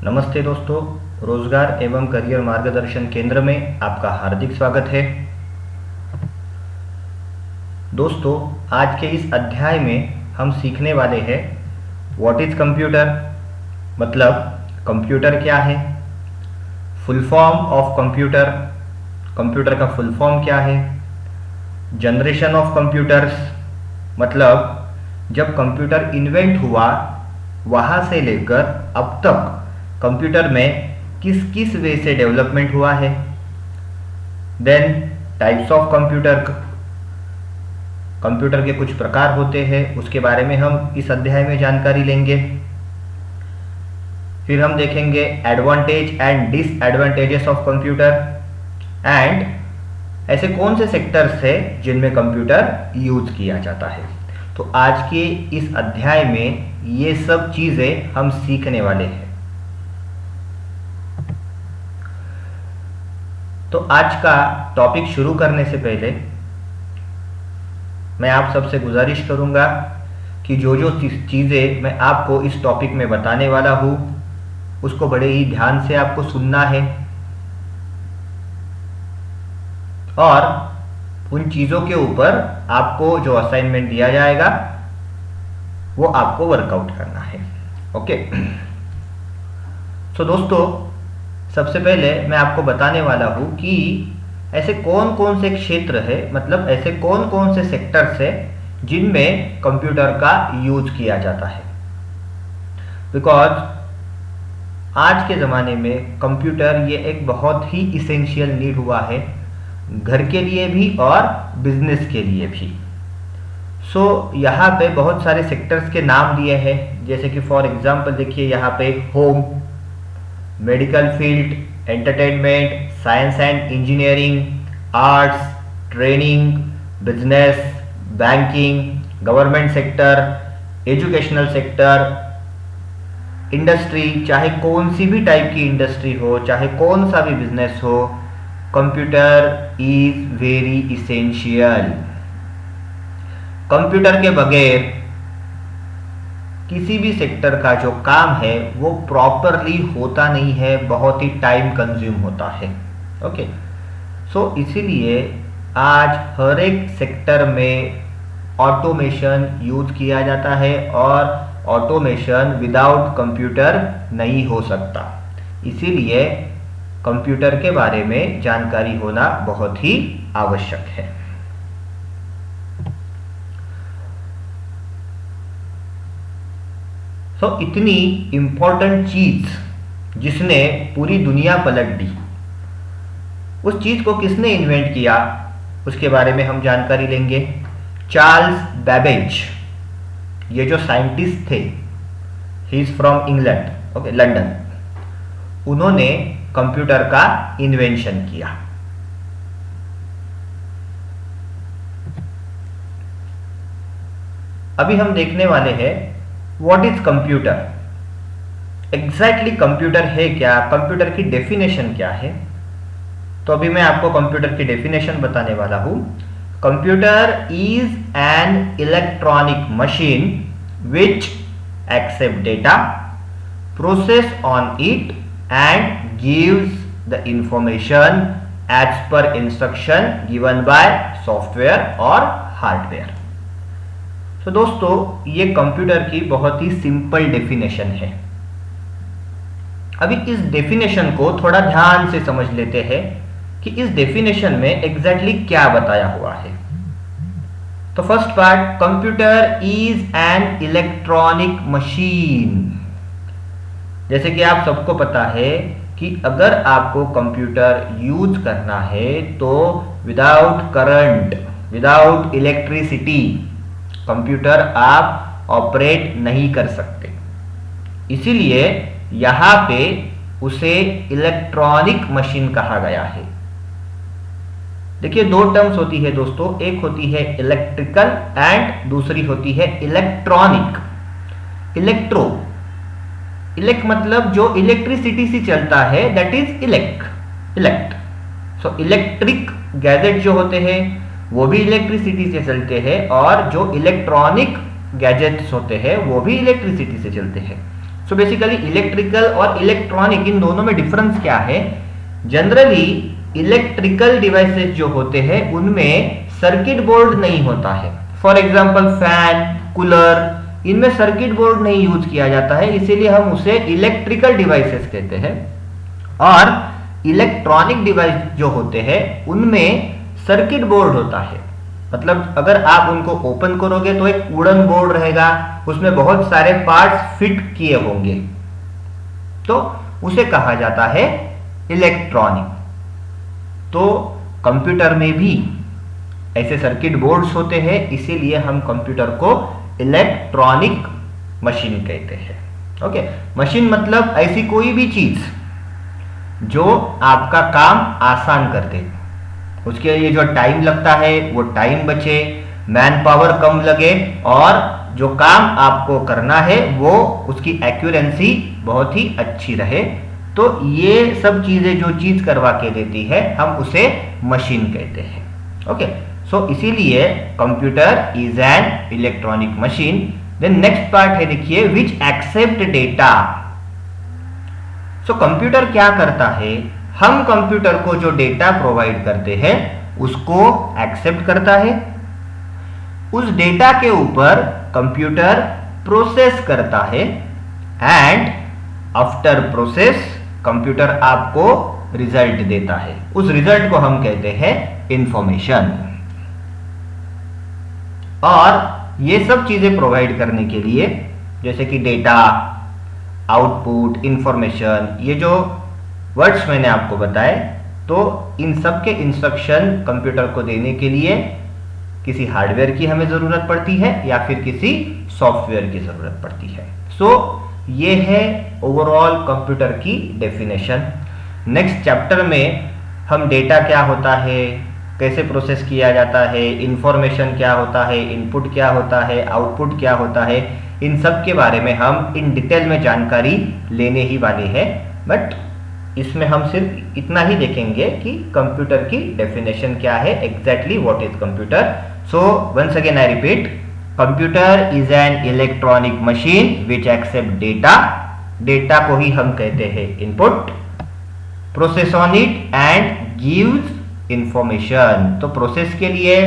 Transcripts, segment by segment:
नमस्ते दोस्तों, रोजगार एवं करियर मार्गदर्शन केंद्र में आपका हार्दिक स्वागत है। दोस्तों, आज के इस अध्याय में हम सीखने वाले हैं व्हाट इज कंप्यूटर, मतलब कंप्यूटर क्या है, full form of computer, computer का फुल फॉर्म क्या है, जनरेशन ऑफ कंप्यूटर्स, मतलब जब कंप्यूटर इन्वेंट हुआ वहाँ से लेकर अब तक कंप्यूटर में किस किस वे से डेवलपमेंट हुआ है। Then types of computer, computer के कुछ प्रकार होते हैं, उसके बारे में हम इस अध्याय में जानकारी लेंगे। फिर हम देखेंगे advantage and disadvantages of computer and ऐसे कौन से सेक्टर्स है जिनमें कंप्यूटर यूज किया जाता है। तो आज के इस अध्याय में ये सब चीजें हम सीखने वाले हैं। तो आज का टॉपिक शुरू करने से पहले मैं आप सबसे गुजारिश करूंगा कि जो जो चीज़ें मैं आपको इस टॉपिक में बताने वाला हूं उसको बड़े ही ध्यान से आपको सुनना है और उन चीज़ों के ऊपर आपको जो असाइनमेंट दिया जाएगा वो आपको वर्कआउट करना है। ओके, सो दोस्तों, सबसे पहले मैं आपको बताने वाला हूं कि ऐसे कौन कौन से क्षेत्र है, मतलब ऐसे कौन कौन से सेक्टर्स है जिनमें कंप्यूटर का यूज किया जाता है। बिकॉज आज के ज़माने में कंप्यूटर ये एक बहुत ही इसेंशियल नीड हुआ है, घर के लिए भी और बिजनेस के लिए भी। सो यहाँ पे बहुत सारे सेक्टर्स के नाम दिए हैं, जैसे कि फॉर एग्जांपल देखिए यहाँ पे home, medical field, entertainment, science and engineering, arts, training, business, banking, government sector, educational sector, industry, चाहे कौन सी भी टाइप की इंडस्ट्री हो, चाहे कौन सा भी बिजनेस हो, computer is very essential. Computer के बगैर किसी भी सेक्टर का जो काम है वो प्रॉपरली होता नहीं है, बहुत ही टाइम कंज्यूम होता है। ओके, सो इसीलिए आज हर एक सेक्टर में ऑटोमेशन यूज किया जाता है और ऑटोमेशन विदाउट कंप्यूटर नहीं हो सकता। इसीलिए कंप्यूटर के बारे में जानकारी होना बहुत ही आवश्यक है। तो इतनी इंपॉर्टेंट चीज जिसने पूरी दुनिया पलट दी, उस चीज को किसने इन्वेंट किया उसके बारे में हम जानकारी लेंगे। चार्ल्स बैबेज, ये जो साइंटिस्ट थे, he is from England, okay, London, उन्होंने कंप्यूटर का इन्वेंशन किया। अभी हम देखने वाले हैं what is computer. Exactly computer है क्या, कंप्यूटर की डेफिनेशन क्या है। तो अभी मैं आपको कंप्यूटर की डेफिनेशन बताने वाला हूं। Computer is an electronic machine which accept data, process on it and gives the information as per instruction given by software और हार्डवेयर। तो दोस्तों, ये कंप्यूटर की बहुत ही सिंपल डेफिनेशन है। अभी इस डेफिनेशन को थोड़ा ध्यान से समझ लेते हैं कि इस डेफिनेशन में एग्जैक्टली क्या बताया हुआ है। तो first part, computer is an electronic machine. जैसे कि आप सबको पता है कि अगर आपको कंप्यूटर यूज करना है तो without current, without electricity computer आप ऑपरेट नहीं कर सकते। इसीलिए यहां पे उसे इलेक्ट्रॉनिक मशीन कहा गया है। देखिए, दो टर्म्स होती है दोस्तों, एक होती है इलेक्ट्रिकल एंड दूसरी होती है इलेक्ट्रॉनिक। इलेक्ट मतलब जो इलेक्ट्रिसिटी से चलता है, that is elect. So electric gadget जो होते हैं वो भी इलेक्ट्रिसिटी से चलते हैं और जो इलेक्ट्रॉनिक गैजेट्स होते हैं वो भी इलेक्ट्रिसिटी से चलते हैं। सो बेसिकली इलेक्ट्रिकल और इलेक्ट्रॉनिक इन दोनों में डिफरेंस क्या है? जनरली इलेक्ट्रिकल डिवाइसेस जो होते हैं उनमें सर्किट बोर्ड नहीं होता है। फॉर एग्जांपल फैन, कूलर, इनमें सर्किट बोर्ड नहीं यूज किया जाता है, इसीलिए हम उसे इलेक्ट्रिकल डिवाइसेस कहते हैं। और इलेक्ट्रॉनिक डिवाइस जो होते हैं उनमें सर्किट बोर्ड होता है। मतलब अगर आप उनको ओपन करोगे तो एक वुडन बोर्ड रहेगा, उसमें बहुत सारे पार्ट्स फिट किए होंगे, तो उसे कहा जाता है इलेक्ट्रॉनिक। तो कंप्यूटर में भी ऐसे सर्किट बोर्ड्स होते हैं, इसीलिए हम कंप्यूटर को इलेक्ट्रॉनिक मशीन कहते हैं। ओके, मशीन मतलब ऐसी कोई भी चीज जो आपका काम आसान कर दे, उसके लिए जो टाइम लगता है वो टाइम बचे, मैन पावर कम लगे, और जो काम आपको करना है वो उसकी एक्यूरेंसी बहुत ही अच्छी रहे। तो ये सब चीजें जो चीज करवा के देती है हम उसे मशीन कहते हैं। ओके, सो इसीलिए computer is an electronic machine. Then next part है, देखिए, which accept data. So computer क्या करता है? हम कंप्यूटर को जो डेटा प्रोवाइड करते हैं उसको एक्सेप्ट करता है, उस डेटा के ऊपर कंप्यूटर प्रोसेस करता है, एंड आफ्टर प्रोसेस कंप्यूटर आपको रिजल्ट देता है। उस रिजल्ट को हम कहते हैं इंफॉर्मेशन। और ये सब चीजें प्रोवाइड करने के लिए, जैसे कि डेटा, आउटपुट, इंफॉर्मेशन, ये जो वर्ड्स मैंने आपको बताए, तो इन सब के इंस्ट्रक्शन कंप्यूटर को देने के लिए किसी हार्डवेयर की हमें जरूरत पड़ती है या फिर किसी सॉफ्टवेयर की जरूरत पड़ती है। सो ये है ओवरऑल कंप्यूटर की डेफिनेशन। नेक्स्ट चैप्टर में हम डेटा क्या होता है, कैसे प्रोसेस किया जाता है, इंफॉर्मेशन क्या होता है, इनपुट क्या होता है, आउटपुट क्या होता है, इन सब के बारे में हम इन डिटेल में जानकारी लेने ही वाले हैं। बट इसमें हम सिर्फ इतना ही देखेंगे कि कंप्यूटर की डेफिनेशन क्या है, exactly what is computer. So once again I repeat, computer is an electronic machine which accept data. Data को ही हम कहते हैं input, process on it and gives information. तो प्रोसेस के लिए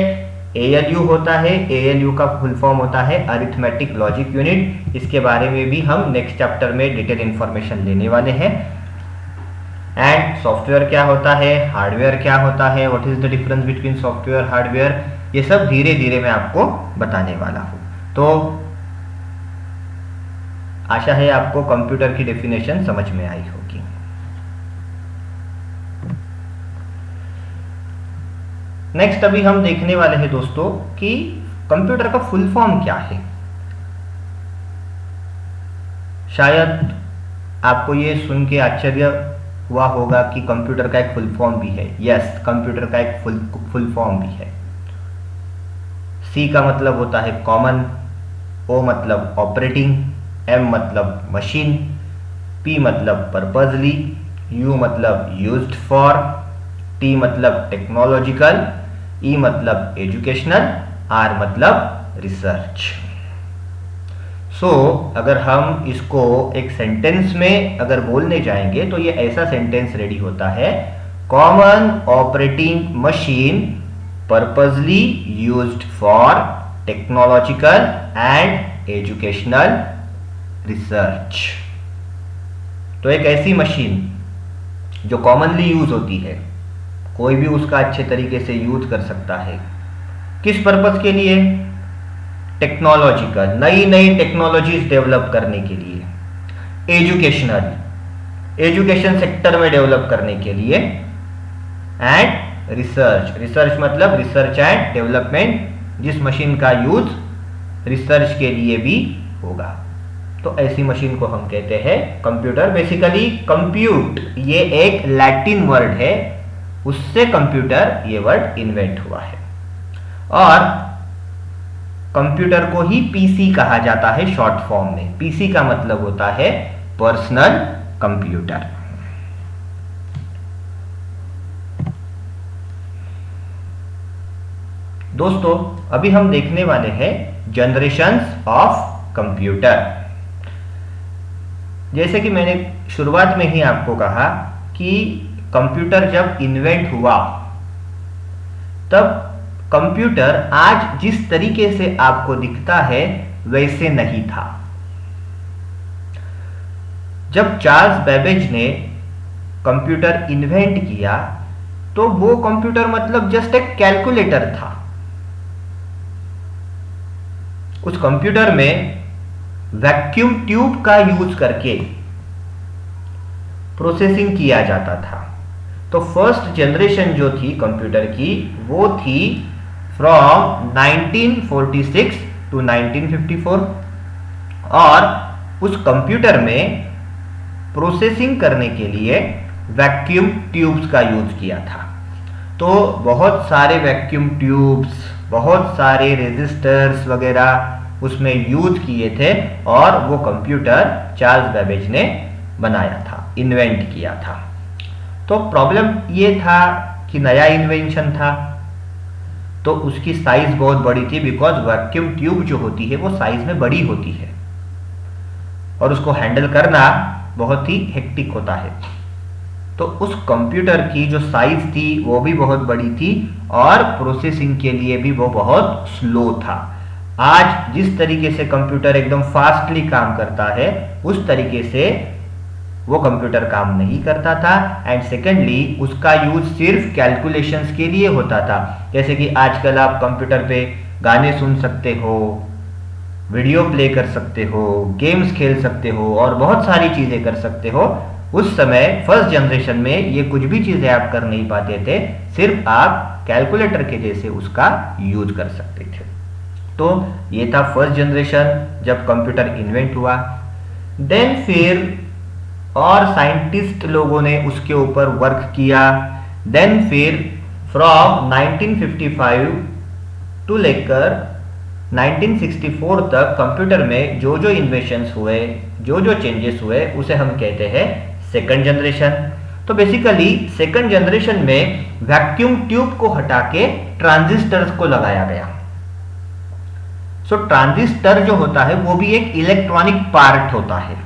ALU होता है, ALU का फुल फॉर्म होता है अरिथमेटिक लॉजिक यूनिट। इसके बारे में भी हम नेक्स्ट चैप्टर में डिटेल इंफॉर्मेशन लेने वाले हैं। एंड सॉफ्टवेयर क्या होता है, हार्डवेयर क्या होता है, what is the difference between software hardware, ये सब धीरे धीरे मैं आपको बताने वाला हूं। तो आशा है आपको कंप्यूटर की डेफिनेशन समझ में आई होगी। नेक्स्ट अभी हम देखने वाले हैं दोस्तों कि कंप्यूटर का फुल फॉर्म क्या है। शायद आपको ये सुन के आश्चर्य हुआ होगा कि कंप्यूटर का एक फुल फॉर्म भी है। यस, कंप्यूटर का एक फुल फॉर्म भी है। C का मतलब होता है कॉमन, O मतलब ऑपरेटिंग, M मतलब मशीन, P मतलब पर्पजली, U मतलब यूज्ड फॉर, T मतलब टेक्नोलॉजिकल, E मतलब एजुकेशनल, R मतलब रिसर्च। सो अगर हम इसको एक सेंटेंस में अगर बोलने जाएंगे तो ये ऐसा सेंटेंस रेडी होता है, common operating machine purposely used for technological and educational research. तो एक ऐसी मशीन जो कॉमनली यूज होती है, कोई भी उसका अच्छे तरीके से यूज कर सकता है। किस पर्पज के लिए? टेक्नोलॉजिकल, नई नई टेक्नोलॉजीज डेवलप करने के लिए, एजुकेशनल, एजुकेशन सेक्टर में डेवलप करने के लिए, एंड रिसर्च, रिसर्च मतलब रिसर्च एंड डेवलपमेंट, जिस मशीन का यूज रिसर्च के लिए भी होगा। तो ऐसी मशीन को हम कहते हैं कंप्यूटर। बेसिकली कंप्यूट ये एक लैटिन वर्ड है, उससे कंप्यूटर ये वर्ड इन्वेंट हुआ है। और कंप्यूटर को ही पीसी कहा जाता है शॉर्ट फॉर्म में। पीसी का मतलब होता है पर्सनल कंप्यूटर। दोस्तों अभी हम देखने वाले हैं जनरेशंस ऑफ कंप्यूटर। जैसे कि मैंने शुरुआत में ही आपको कहा कि कंप्यूटर जब इन्वेंट हुआ तब कंप्यूटर आज जिस तरीके से आपको दिखता है वैसे नहीं था। जब चार्ल्स बेबेज ने कंप्यूटर इन्वेंट किया तो वो कंप्यूटर मतलब जस्ट एक कैलकुलेटर था। उस कंप्यूटर में वैक्यूम ट्यूब का यूज करके प्रोसेसिंग किया जाता था। तो फर्स्ट जनरेशन जो थी कंप्यूटर की वो थी फ्रॉम 1946 टू 1954 और उस कंप्यूटर में प्रोसेसिंग करने के लिए वैक्यूम ट्यूब्स का यूज किया था। तो बहुत सारे वैक्यूम ट्यूब्स, बहुत सारे रेजिस्टर्स वगैरह उसमें यूज किए थे और वो कंप्यूटर चार्ल्स बेबेज ने बनाया था, इन्वेंट किया था। तो प्रॉब्लम ये था कि नया इन्वेंशन था तो उसकी साइज बहुत बड़ी थी, बिकॉज वैक्यूम ट्यूब जो होती है वो साइज में बड़ी होती है और उसको हैंडल करना बहुत ही हेक्टिक होता है। तो उस कंप्यूटर की जो साइज थी वो भी बहुत बड़ी थी और प्रोसेसिंग के लिए भी वो बहुत स्लो था। आज जिस तरीके से कंप्यूटर एकदम फास्टली काम करता है उस तरीके से वो कंप्यूटर काम नहीं करता था। एंड सेकेंडली उसका यूज सिर्फ कैलकुलेशंस के लिए होता था। जैसे कि आजकल आप कंप्यूटर पे गाने सुन सकते हो, वीडियो प्ले कर सकते हो, गेम्स खेल सकते हो और बहुत सारी चीजें कर सकते हो। उस समय फर्स्ट जनरेशन में ये कुछ भी चीजें आप कर नहीं पाते थे, सिर्फ आप कैलकुलेटर के जैसे उसका यूज कर सकते थे। तो ये था फर्स्ट जनरेशन जब कंप्यूटर इन्वेंट हुआ। देन फिर और साइंटिस्ट लोगों ने उसके ऊपर वर्क किया। देन फिर फ्रॉम 1955 टू लेकर 1964 तक कंप्यूटर में जो जो इन्वेंशंस हुए, जो जो चेंजेस हुए उसे हम कहते हैं सेकंड जनरेशन। तो बेसिकली सेकंड जनरेशन में वैक्यूम ट्यूब को हटा के ट्रांजिस्टर्स को लगाया गया। सो ट्रांजिस्टर जो होता है वो भी एक इलेक्ट्रॉनिक पार्ट होता है।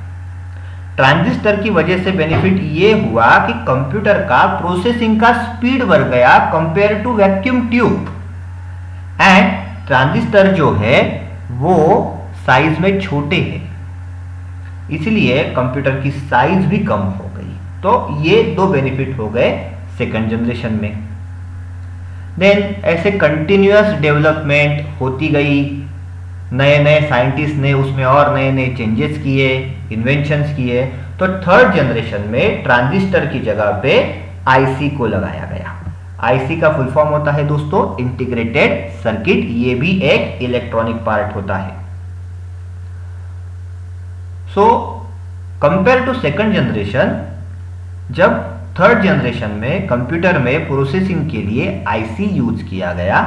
ट्रांजिस्टर की वजह से बेनिफिट ये हुआ कि कंप्यूटर का प्रोसेसिंग का स्पीड बढ़ गया compare to vacuum tube. And transistor जो है वो साइज में छोटे हैं, इसलिए कंप्यूटर की साइज भी कम हो गई। तो ये दो बेनिफिट हो गए सेकंड जनरेशन में। देन ऐसे कंटिन्यूअस डेवलपमेंट होती गई, नए नए साइंटिस्ट ने उसमें और नए नए चेंजेस किए, इन्वेंशंस किए। तो थर्ड जनरेशन में ट्रांजिस्टर की जगह पे आईसी को लगाया गया। आईसी का फुल फॉर्म होता है दोस्तों इंटीग्रेटेड सर्किट। ये भी एक इलेक्ट्रॉनिक पार्ट होता है। So compare to second generation, जब थर्ड जनरेशन में कंप्यूटर में प्रोसेसिंग के लिए आईसी यूज किया गया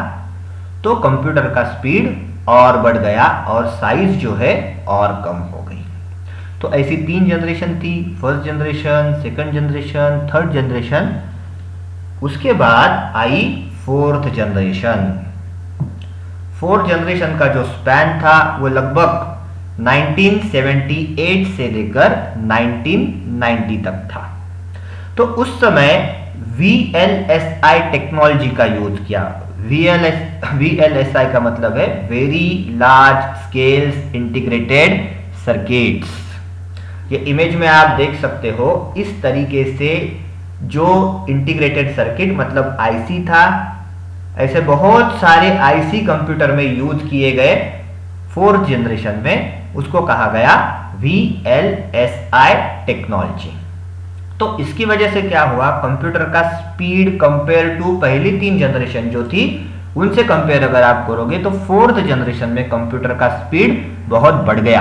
तो कंप्यूटर का स्पीड और बढ़ गया और साइज जो है और कम हो गई। तो ऐसी तीन जनरेशन थी, first generation, second generation, third generation. उसके बाद आई फोर्थ जनरेशन। फोर्थ जनरेशन का जो स्पैन था वो लगभग 1978 से लेकर 1990 तक था। तो उस समय VLSI टेक्नोलॉजी का यूज किया। VLSI का मतलब है very large scales integrated circuits. ये इमेज में आप देख सकते हो, इस तरीके से जो इंटीग्रेटेड सर्किट मतलब आईसी था, ऐसे बहुत सारे आईसी कंप्यूटर में यूज किए गए फोर्थ जनरेशन में, उसको कहा गया VLSI टेक्नोलॉजी। तो इसकी वजह से क्या हुआ, कंप्यूटर का स्पीड कंपेयर टू पहली तीन जनरेशन जो थी उनसे कंपेयर अगर आप करोगे तो फोर्थ जनरेशन में कंप्यूटर का स्पीड बहुत बढ़ गया।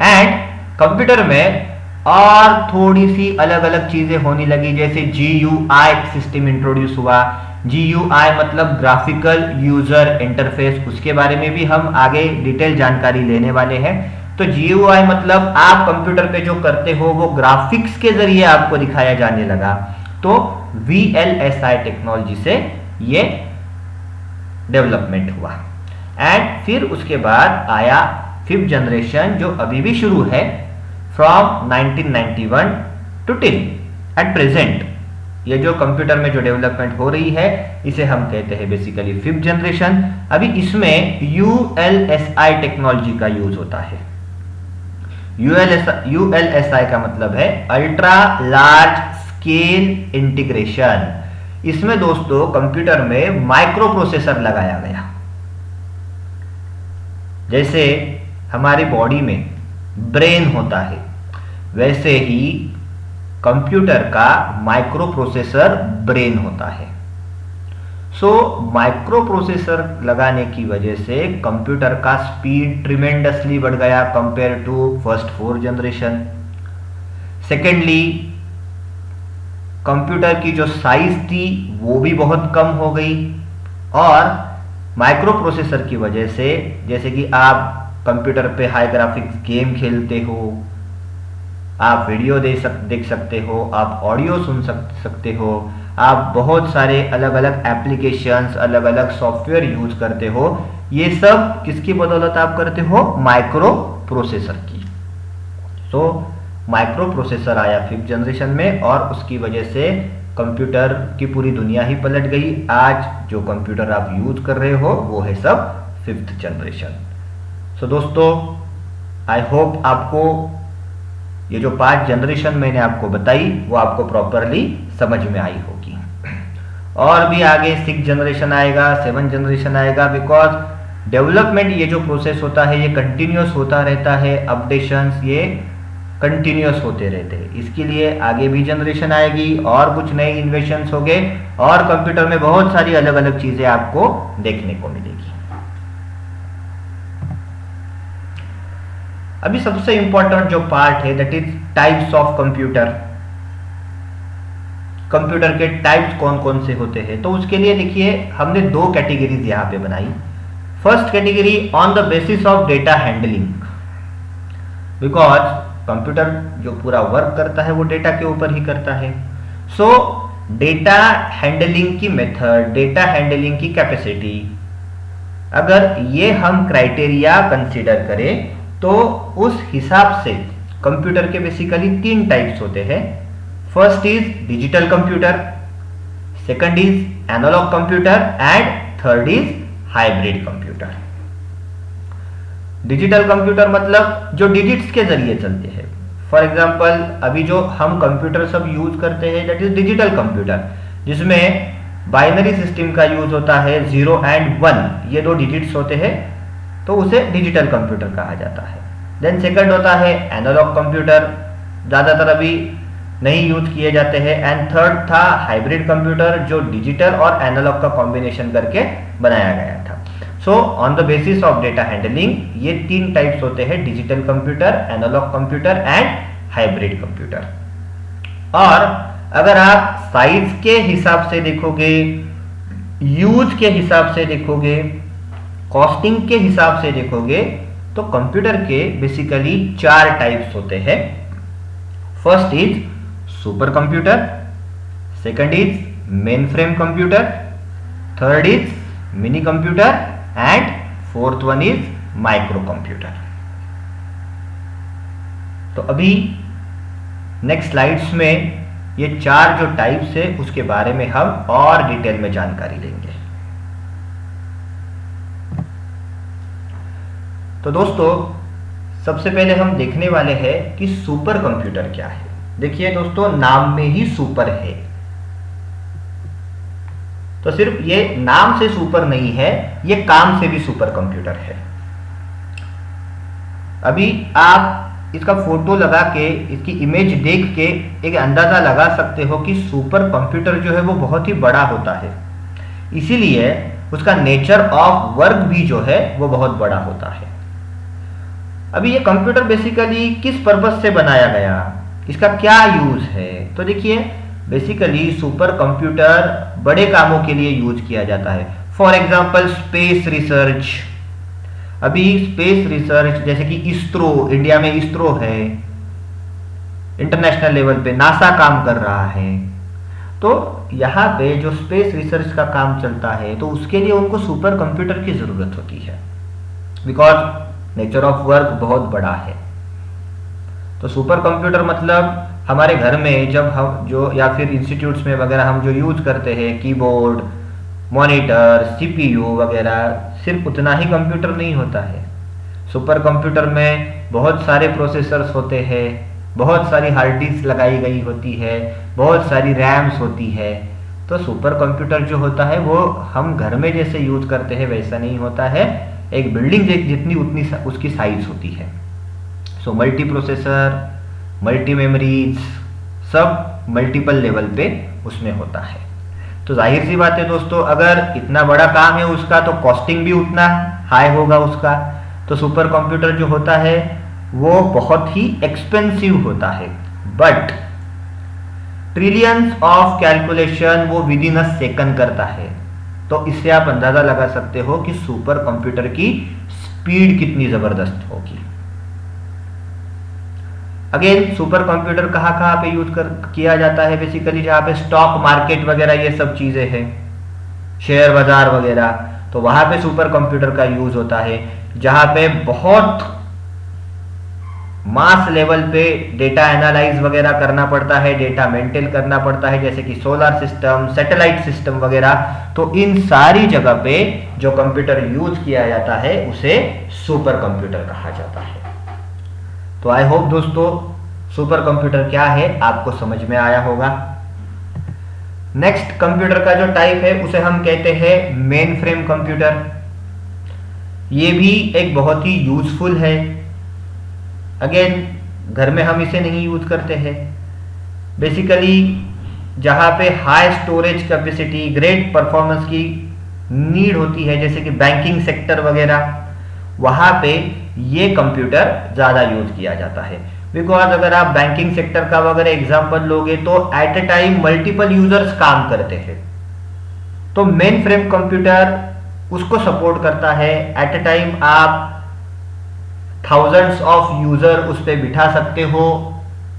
एंड कंप्यूटर में और थोड़ी सी अलग अलग चीजें होने लगी, जैसे GUI सिस्टम इंट्रोड्यूस हुआ। GUI मतलब ग्राफिकल यूजर इंटरफेस, उसके बारे में भी हम आगे डिटेल जानकारी लेने वाले हैं। तो GUI मतलब आप कंप्यूटर पे जो करते हो वो ग्राफिक्स के जरिए आपको दिखाया जाने लगा। तो VLSI टेक्नोलॉजी से ये डेवलपमेंट हुआ। एंड फिर उसके बाद आया फिफ्थ जनरेशन जो अभी भी शुरू है, from 1991 to till at present. ये जो कंप्यूटर में जो डेवलपमेंट हो रही है इसे हम कहते हैं बेसिकली 5th जनरेशन। अभी इसमें ULSI टेक्नोलॉजी का यूज होता है। ULSI का मतलब है अल्ट्रा लार्ज स्केल इंटीग्रेशन। इसमें दोस्तों कंप्यूटर में माइक्रो प्रोसेसर लगाया गया। जैसे हमारी बॉडी में ब्रेन होता है वैसे ही कंप्यूटर का माइक्रो प्रोसेसर ब्रेन होता है। माइक्रो प्रोसेसर लगाने की वजह से कंप्यूटर का स्पीड ट्रिमेंडसली बढ़ गया compare to first 4 generation. Secondly, computer की जो साइज थी वो भी बहुत कम हो गई। और माइक्रो प्रोसेसर की वजह से, जैसे कि आप कंप्यूटर पे हाई ग्राफिक्स गेम खेलते हो, आप वीडियो देख सकते हो, आप ऑडियो सुन सकते हो, आप बहुत सारे अलग अलग एप्लीकेशंस, अलग अलग सॉफ्टवेयर यूज करते हो। ये सब किसकी बदौलत आप करते हो? माइक्रो प्रोसेसर की। माइक्रो प्रोसेसर आया 5th जनरेशन में और उसकी वजह से कंप्यूटर की पूरी दुनिया ही पलट गई। आज जो कंप्यूटर आप यूज कर रहे हो वो है सब 5th जनरेशन। दोस्तों, आई होप आपको ये जो 5 जनरेशन मैंने आपको बताई वो आपको प्रॉपरली समझ में आई होगी। और भी आगे 6th जनरेशन आएगा, 7th जनरेशन आएगा, बिकॉज डेवलपमेंट ये जो प्रोसेस होता है ये कंटिन्यूस होता रहता है। अपडेशंस ये कंटिन्यूस होते रहते हैं। इसके लिए आगे भी जनरेशन आएगी और कुछ नए इन्वेशंस होंगे और कंप्यूटर में बहुत सारी अलग अलग चीजें आपको देखने को मिलेगी। अभी सबसे इंपॉर्टेंट जो पार्ट है that is types of computer. Computer के टाइप्स कौन कौन से होते हैं, तो उसके लिए देखिए हमने 2 कैटेगरीज यहां पे बनाई। First category on the basis of data handling, because computer जो पूरा वर्क करता है वो डेटा के ऊपर ही करता है। डेटा हैंडलिंग की मेथड, डेटा हैंडलिंग की कैपेसिटी, अगर ये हम क्राइटेरिया कंसीडर करें तो उस हिसाब से कंप्यूटर के बेसिकली 3 टाइप्स होते हैं। First is digital computer, second is analog computer and third is hybrid computer. Digital computer मतलब जो डिजिट्स के जरिए चलते हैं। फॉर एग्जांपल अभी जो हम कंप्यूटर सब यूज करते हैं दैट इज डिजिटल कंप्यूटर, जिसमें बाइनरी सिस्टम का यूज होता है, 0 and 1 ये 2 डिजिट्स होते हैं, तो उसे डिजिटल कंप्यूटर कहा जाता है। देन सेकंड होता है एनालॉग कंप्यूटर, ज्यादातर अभी नहीं यूज किए जाते हैं। एंड थर्ड था हाइब्रिड कंप्यूटर, जो डिजिटल और एनालॉग का कॉम्बिनेशन करके बनाया गया था। On the basis of data handling ये 3 टाइप्स होते हैं, digital computer, analog computer and hybrid computer. और अगर आप साइज के हिसाब से देखोगे, यूज के हिसाब से देखोगे, कॉस्टिंग के हिसाब से देखोगे तो कंप्यूटर के बेसिकली 4 टाइप्स होते हैं। First is super computer, second is main frame computer, third is mini computer and fourth one is micro computer. तो अभी नेक्स्ट स्लाइड्स में ये 4 जो टाइप्स है उसके बारे में हम और डिटेल में जानकारी लेंगे। तो दोस्तों, सबसे पहले हम देखने वाले हैं कि सुपर कंप्यूटर क्या है। देखिए दोस्तों, नाम में ही सुपर है, तो सिर्फ ये नाम से सुपर नहीं है, ये काम से भी सुपर कंप्यूटर है। अभी आप इसका फोटो लगा के, इसकी इमेज देख के एक अंदाजा लगा सकते हो कि सुपर कंप्यूटर जो है वो बहुत ही बड़ा होता है, इसीलिए उसका नेचर ऑफ वर्क भी जो है वो बहुत बड़ा होता है। अभी ये कंप्यूटर बेसिकली किस पर्पस से बनाया गया, इसका क्या यूज है, तो देखिए बेसिकली सुपर कंप्यूटर बड़े कामों के लिए यूज किया जाता है। For example space research. अभी स्पेस रिसर्च जैसे कि इसरो, इंडिया में इसरो है, इंटरनेशनल लेवल पे नासा काम कर रहा है, तो यहाँ पे जो स्पेस रिसर्च का काम चलता है तो उसके लिए उनको सुपर कंप्यूटर की जरूरत होती है, बिकॉज नेचर ऑफ वर्क बहुत बड़ा है। तो सुपर कंप्यूटर मतलब हमारे घर में जब हम जो या फिर इंस्टीट्यूट्स में वगैरह हम जो यूज करते हैं कीबोर्ड, मॉनिटर, सीपीयू वगैरह, सिर्फ उतना ही कंप्यूटर नहीं होता है। सुपर कंप्यूटर में बहुत सारे प्रोसेसर्स होते हैं, बहुत सारी हार्ड डिस्क लगाई गई होती है, बहुत सारी रैम्स होती है। तो सुपर कंप्यूटर जो होता है वो हम घर में जैसे यूज करते हैं वैसा नहीं होता है, एक बिल्डिंग जितनी उतनी उसकी साइज होती है। So multi processor, multi memories, सब मल्टीपल लेवल पे उसमें होता है। तो जाहिर सी बात है दोस्तों, अगर इतना बड़ा काम है उसका तो कॉस्टिंग भी उतना हाई होगा उसका। तो सुपर कंप्यूटर जो होता है वो बहुत ही एक्सपेंसिव होता है, बट ट्रिलियंस ऑफ कैलकुलेशन वो विद इन अ सेकंड करता है। तो इससे आप अंदाजा लगा सकते हो कि सुपर कंप्यूटर की स्पीड कितनी जबरदस्त होगी। अगेन सुपर कंप्यूटर कहाँ कहाँ पे यूज किया जाता है? बेसिकली जहाँ पे स्टॉक मार्केट वगैरह ये सब चीजें हैं, शेयर बाजार वगैरह, तो वहां पे सुपर कंप्यूटर का यूज होता है। जहां पे बहुत मास लेवल पे डेटा एनालाइज वगैरह करना पड़ता है, डेटा मेंटेन करना पड़ता है, जैसे कि सोलर सिस्टम, सैटेलाइट सिस्टम वगैरह, तो इन सारी जगह पे जो कंप्यूटर यूज किया जाता है उसे सुपर कंप्यूटर कहा जाता है। तो आई होप दोस्तों सुपर कंप्यूटर क्या है आपको समझ में आया होगा। नेक्स्ट कंप्यूटर का जो टाइप है उसे हम कहते हैं मेन फ्रेम कंप्यूटर। ये भी एक बहुत ही यूजफुल है। अगेन घर में हम इसे नहीं यूज करते हैं। बेसिकली जहां पे high storage capacity, great performance की नीड होती है, जैसे कि बैंकिंग सेक्टर वगैरह, वहां पे ये कंप्यूटर ज्यादा यूज किया जाता है। बिकॉज अगर आप बैंकिंग सेक्टर का वगैरह एग्जांपल लोगे तो at a time multiple users काम करते हैं, तो मेन फ्रेम कंप्यूटर उसको सपोर्ट करता है। एट ए टाइम आप थाउजेंड्स ऑफ यूजर उस पर बिठा सकते हो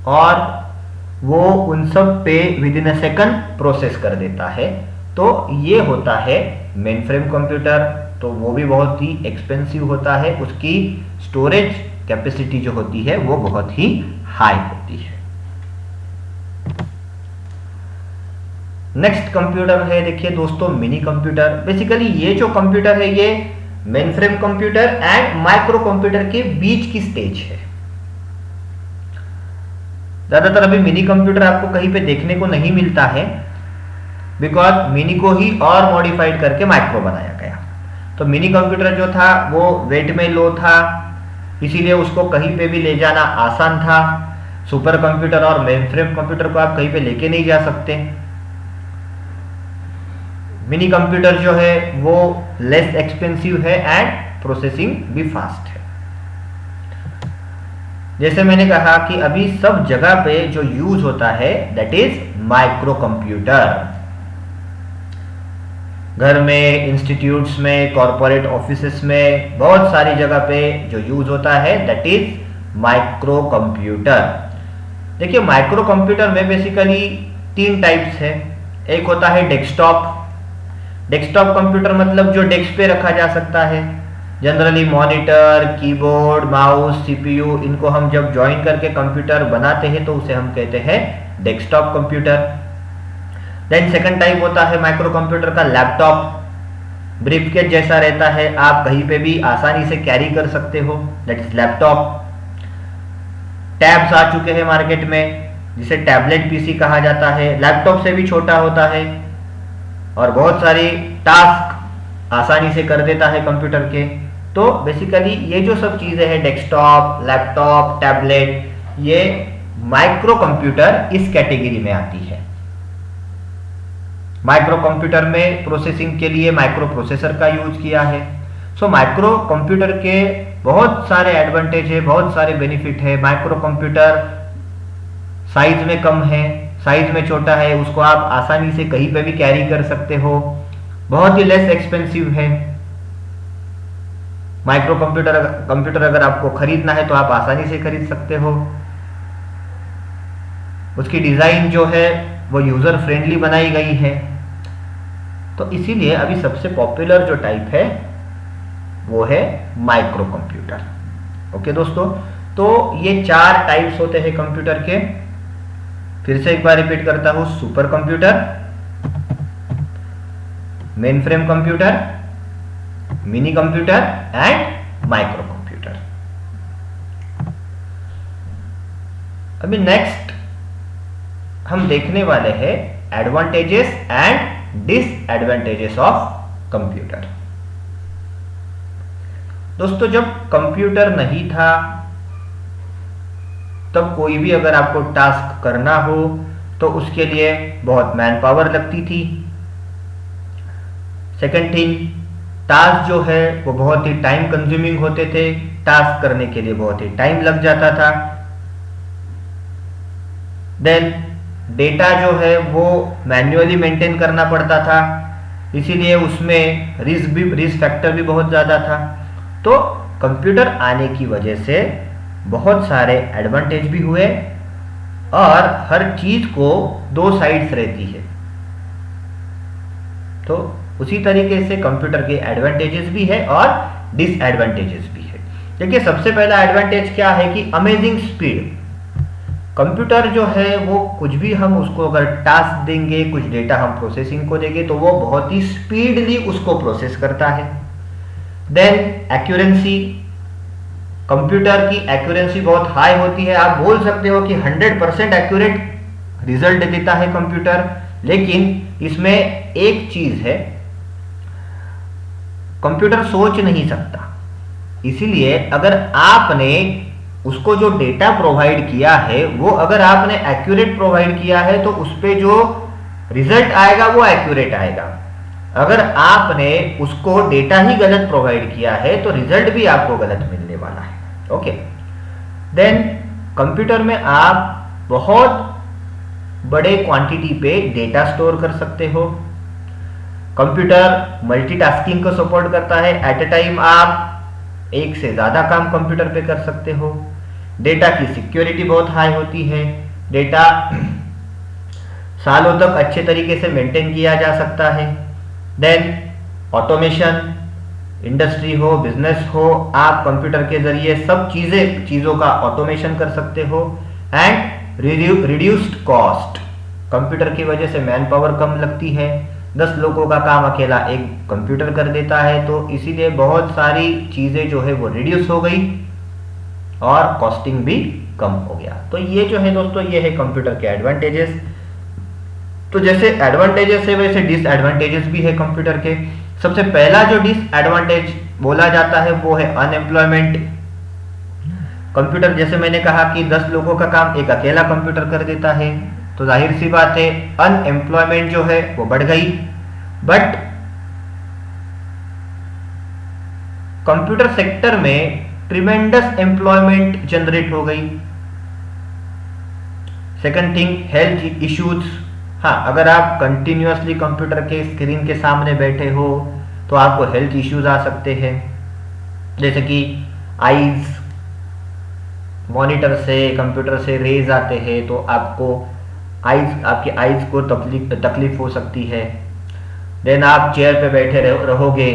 और वो उन सब पे with in a second process कर देता है। तो ये होता है मेन फ्रेम कंप्यूटर। तो वो भी बहुत ही एक्सपेंसिव होता है, उसकी स्टोरेज कैपेसिटी जो होती है वो बहुत ही हाई होती है। नेक्स्ट कंप्यूटर है, देखिए दोस्तों, मिनी कंप्यूटर। बेसिकली ये जो कंप्यूटर है ये main frame computer and micro computer के बीच की स्टेज है। ज्यादातर अभी मिनी कंप्यूटर आपको कहीं पे देखने को नहीं मिलता है, बिकॉज मिनी को ही और मॉडिफाइड करके माइक्रो बनाया गया। तो मिनी कंप्यूटर जो था वो वेट में लो था, इसीलिए उसको कहीं पे भी ले जाना आसान था। सुपर कंप्यूटर और मेन फ्रेम कंप्यूटर को आप कहीं पे लेके नहीं जा सकते। मिनी कंप्यूटर जो है वो लेस एक्सपेंसिव है एंड प्रोसेसिंग भी फास्ट है। जैसे मैंने कहा कि अभी सब जगह पे जो यूज होता है दैट इज माइक्रो कंप्यूटर। घर में, इंस्टीट्यूट्स में, कॉरपोरेट ऑफिसेस में, बहुत सारी जगह पे जो यूज होता है दैट इज माइक्रो कंप्यूटर। देखिए माइक्रो कंप्यूटर में बेसिकली 3 टाइप्स है। एक होता है डेस्कटॉप। डेस्कटॉप कंप्यूटर मतलब जो डेस्क पे रखा जा सकता है। Generally monitor, keyboard, mouse, CPU, इनको हम जब ज्वाइन करके कंप्यूटर बनाते हैं तो उसे हम कहते हैं desktop computer. Then second type होता है माइक्रो कंप्यूटर का लैपटॉप। ब्रीफकेस जैसा रहता है, आप कहीं पे भी आसानी से कैरी कर सकते हो, दैट इज लैपटॉप। टैब्स आ चुके हैं मार्केट में जिसे टैबलेट पीसी कहा जाता है, लैपटॉप से भी छोटा होता है और बहुत सारी टास्क आसानी से कर देता है कंप्यूटर के। तो बेसिकली ये जो सब चीजें हैं, डेस्कटॉप, लैपटॉप, टैबलेट, ये माइक्रो कंप्यूटर इस कैटेगरी में आती है। माइक्रो कंप्यूटर में प्रोसेसिंग के लिए माइक्रो प्रोसेसर का यूज किया है। सो माइक्रो कंप्यूटर के बहुत सारे एडवांटेज है, बहुत सारे बेनिफिट है। माइक्रो कंप्यूटर साइज में कम है, साइज में छोटा है, उसको आप आसानी से कहीं पे भी कैरी कर सकते हो, बहुत ही लेस एक्सपेंसिव है। माइक्रो कंप्यूटर अगर आपको खरीदना है तो आप आसानी से खरीद सकते हो। उसकी डिजाइन जो है वो यूजर फ्रेंडली बनाई गई है। तो इसीलिए अभी सबसे पॉपुलर जो टाइप है वो है माइक्रो कंप्यूटर। ओके दोस्तों, तो ये 4 टाइप्स होते हैं कंप्यूटर के। फिर से एक बार रिपीट करता हूं, super computer, main frame computer, mini computer and micro computer. अभी नेक्स्ट हम देखने वाले हैं advantages and disadvantages of computer. दोस्तों, जब कंप्यूटर नहीं था तब कोई भी अगर आपको टास्क करना हो तो उसके लिए बहुत मैन पावर लगती थी। सेकंड थिंग, टास्क जो है वो बहुत ही टाइम कंज्यूमिंग होते थे, टास्क करने के लिए बहुत ही टाइम लग जाता था। देन डेटा जो है वो मैन्युअली मेंटेन करना पड़ता था, इसीलिए उसमें रिस्क फैक्टर भी बहुत ज़्यादा था। तो कंप्यूटर आने की वजह से बहुत सारे एडवांटेज भी हुए और हर चीज को 2 साइड्स रहती है। तो उसी तरीके से कंप्यूटर के एडवांटेजेस भी है और डिसएडवांटेजेस भी है। देखिए, सबसे पहला एडवांटेज क्या है कि अमेजिंग स्पीड। कंप्यूटर जो है वो कुछ भी हम उसको अगर टास्क देंगे, कुछ डेटा हम प्रोसेसिंग को देंगे तो वो बहुत ही स्पीडली उसको प्रोसेस करता है। देन एक्यूरेंसी, कंप्यूटर की एक्यूरेंसी बहुत हाई होती है। आप बोल सकते हो कि 100% एक्यूरेट रिजल्ट देता है कंप्यूटर, लेकिन इसमें एक चीज है, कंप्यूटर सोच नहीं सकता। इसीलिए अगर आपने उसको जो डेटा प्रोवाइड किया है वो अगर आपने एक्यूरेट प्रोवाइड किया है तो उस पे जो रिजल्ट आएगा वो एक्यूरेट आएगा। अगर आपने उसको डेटा ही गलत प्रोवाइड किया है तो रिजल्ट भी आपको गलत मिलने वाला है। ओके, देन कंप्यूटर में आप बहुत बड़े क्वांटिटी पे डेटा स्टोर कर सकते हो। कंप्यूटर मल्टीटास्किंग को सपोर्ट करता है। एट ए टाइम आप एक से ज्यादा काम कंप्यूटर पे कर सकते हो। डेटा की सिक्योरिटी बहुत हाई होती है। डेटा सालों तक अच्छे तरीके से मेंटेन किया जा सकता है। देन ऑटोमेशन, इंडस्ट्री हो, बिजनेस हो, आप कंप्यूटर के जरिए सब चीजों का ऑटोमेशन कर सकते हो। एंड रिड्यूस्ड कॉस्ट, कंप्यूटर की वजह से मैन पावर कम लगती है। 10 लोगों का काम अकेला एक कंप्यूटर कर देता है, तो इसीलिए बहुत सारी चीजें जो है वो रिड्यूस हो गई और कॉस्टिंग भी कम हो गया। तो ये जो है दोस्तों, ये है कंप्यूटर के एडवांटेजेस। तो जैसे एडवांटेजेस है वैसे डिसएडवांटेजेस भी है कंप्यूटर के। सबसे पहला जो डिसएडवांटेज बोला जाता है वो है अनएम्प्लॉयमेंट। कंप्यूटर, जैसे मैंने कहा कि 10 लोगों का काम एक अकेला कंप्यूटर कर देता है, तो जाहिर सी बात है अनएम्प्लॉयमेंट जो है वो बढ़ गई। बट कंप्यूटर सेक्टर में ट्रिमेंडस एम्प्लॉयमेंट जनरेट हो गई। Second thing, health issues. हाँ, अगर आप कंटिन्यूअसली कंप्यूटर के स्क्रीन के सामने बैठे हो तो आपको हेल्थ इश्यूज आ सकते हैं, जैसे कि आईज, मॉनिटर से, कंप्यूटर से रेज आते हैं तो आपकी आईज को तकलीफ हो सकती है। देन आप चेयर पे बैठे रहोगे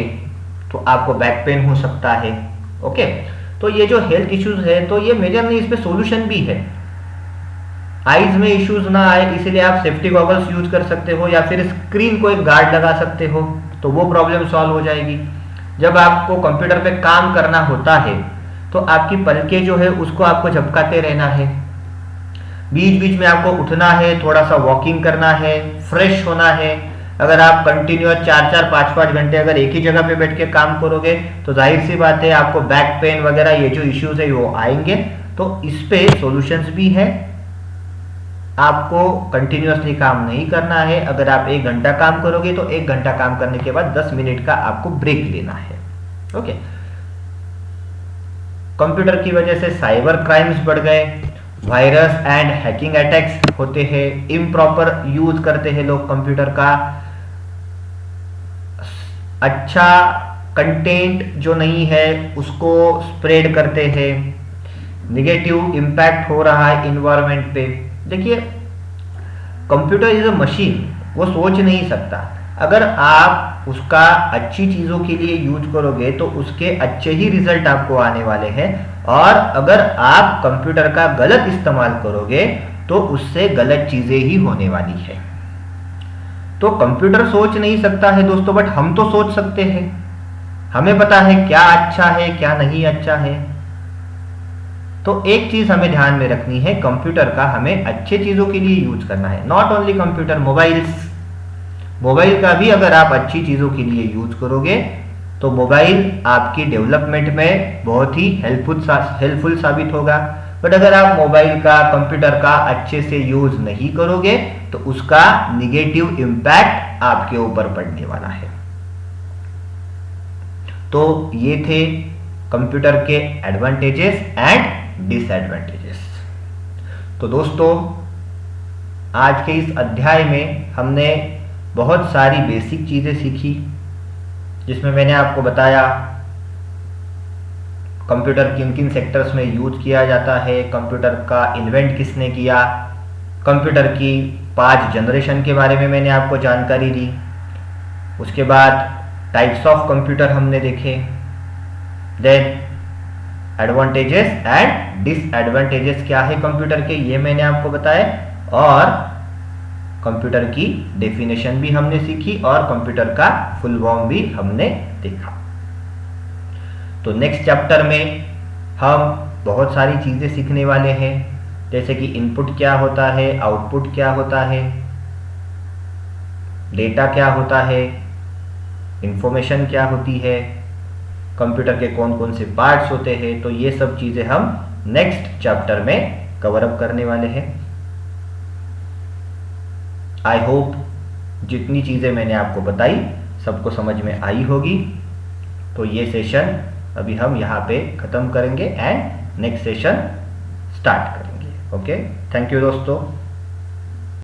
तो आपको बैक पेन हो सकता है। ओके, तो ये जो हेल्थ इश्यूज है तो ये मेजर नहीं, इस पे सॉल्यूशन भी है। आईज में इश्यूज ना आए इसीलिए आप सेफ्टी गॉगल्स यूज कर सकते हो या फिर स्क्रीन को एक गार्ड लगा सकते हो, तो वो प्रॉब्लम सॉल्व हो जाएगी। जब आपको कंप्यूटर पे काम करना होता है तो आपकी पलकें जो है उसको आपको झपकाते रहना है, बीच बीच में आपको उठना है, थोड़ा सा वॉकिंग करना है, फ्रेश होना है। अगर आप कंटिन्यूअस 4-4, 5-5 घंटे अगर एक ही जगह पे बैठ के काम करोगे तो जाहिर सी बात है आपको बैक पेन वगैरह ये जो इश्यूज है वो आएंगे। तो इस पे सॉल्यूशंस भी है। आपको कंटिन्यूअसली काम नहीं करना है। अगर आप 1 घंटा काम करोगे तो 1 घंटा काम करने के बाद 10 मिनट का आपको ब्रेक लेना है। ओके, कंप्यूटर की वजह से साइबर क्राइम्स बढ़ गए, वायरस एंड हैकिंग अटैक्स होते हैं, इम्प्रॉपर यूज करते हैं लोग कंप्यूटर का, अच्छा कंटेंट जो नहीं है उसको स्प्रेड करते हैं, निगेटिव इम्पैक्ट हो रहा है इन्वायरमेंट पे। देखिए, कंप्यूटर इज अ मशीन, वो सोच नहीं सकता। अगर आप उसका अच्छी चीज़ों के लिए यूज करोगे तो उसके अच्छे ही रिजल्ट आपको आने वाले हैं, और अगर आप कंप्यूटर का गलत इस्तेमाल करोगे तो उससे गलत चीज़ें ही होने वाली है। तो कंप्यूटर सोच नहीं सकता है दोस्तों, बट हम तो सोच सकते हैं। हमें पता है क्या अच्छा है क्या नहीं अच्छा है। तो एक चीज़ हमें ध्यान में रखनी है, कंप्यूटर का हमें अच्छे चीज़ों के लिए यूज करना है। नॉट ओनली कंप्यूटर, मोबाइल का भी अगर आप अच्छी चीज़ों के लिए यूज करोगे तो मोबाइल आपकी डेवलपमेंट में बहुत ही हेल्पफुल साबित होगा। बट अगर आप मोबाइल का कंप्यूटर का अच्छे से यूज नहीं करोगे तो उसका निगेटिव इम्पैक्ट आपके ऊपर पड़ने वाला है। तो ये थे कंप्यूटर के एडवांटेजेस एंड डिसएडवांटेजेस। तो दोस्तों, आज के इस अध्याय में हमने बहुत सारी बेसिक चीज़ें सीखी, जिसमें मैंने आपको बताया कंप्यूटर किन किन सेक्टर्स में यूज किया जाता है, कंप्यूटर का इन्वेंट किसने किया, कंप्यूटर की 5 जनरेशन के बारे में मैंने आपको जानकारी दी। उसके बाद टाइप्स ऑफ कंप्यूटर हमने देखे, देन एडवांटेजेस एंड डिसएडवांटेजेस क्या है कंप्यूटर के, ये मैंने आपको बताया, और कंप्यूटर की डेफिनेशन भी हमने सीखी और कंप्यूटर का फुल फॉर्म भी हमने देखा। तो नेक्स्ट चैप्टर में हम बहुत सारी चीज़ें सीखने वाले हैं, जैसे कि इनपुट क्या होता है, आउटपुट क्या होता है, डेटा क्या होता है, इंफॉर्मेशन क्या होती है, कंप्यूटर के कौन कौन से पार्ट्स होते हैं। तो ये सब चीज़ें हम नेक्स्ट चैप्टर में कवर अप करने वाले हैं। आई होप जितनी चीज़ें मैंने आपको बताई सबको समझ में आई होगी। तो ये सेशन अभी हम यहाँ पे ख़त्म करेंगे एंड नेक्स्ट सेशन स्टार्ट करेंगे। ओके, थैंक यू दोस्तों।